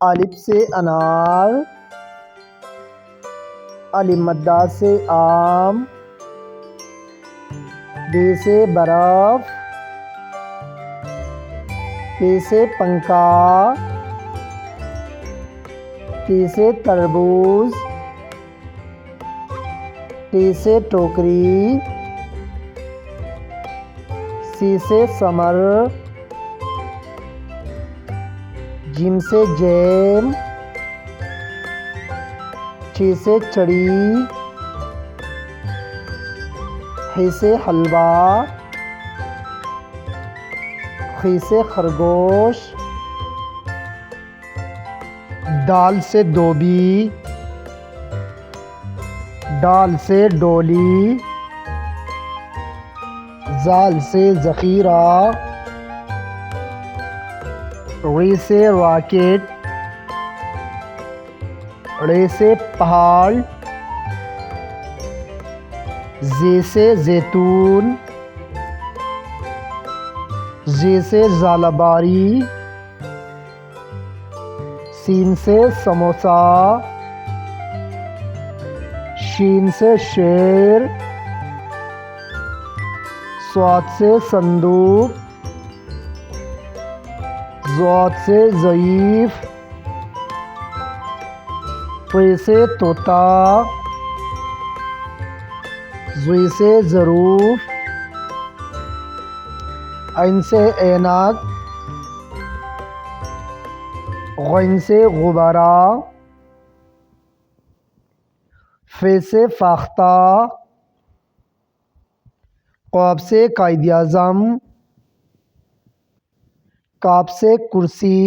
अलिफ से अनार, अलिफ मद्दा से आम, बे से बर्फ, पे से पंखा, टी से तरबूज, टी से टोकरी, सी से समर, जिम से जैम, ची से चड़ी, ही से हलवा, खी से खरगोश, दाल से दोबी, डाल से डोली, जाल से ज़ख़ीरा, री से रॉकेट, रे से पहाड़, जे से जैतून, जे से ज़ालाबारी, सीन से समोसा, शीन से शेर, स्वाद से संदूक, ज़ाद से ज़ईफ़, फ़े से तोता, ज़ुई से ज़रूफ़, ऐन से ऐनक, ग़ैन से गुब्बारा, फ़े से फ़ाख्ता, क़ाफ से कायद-ए-आज़म, काफ से कुर्सी,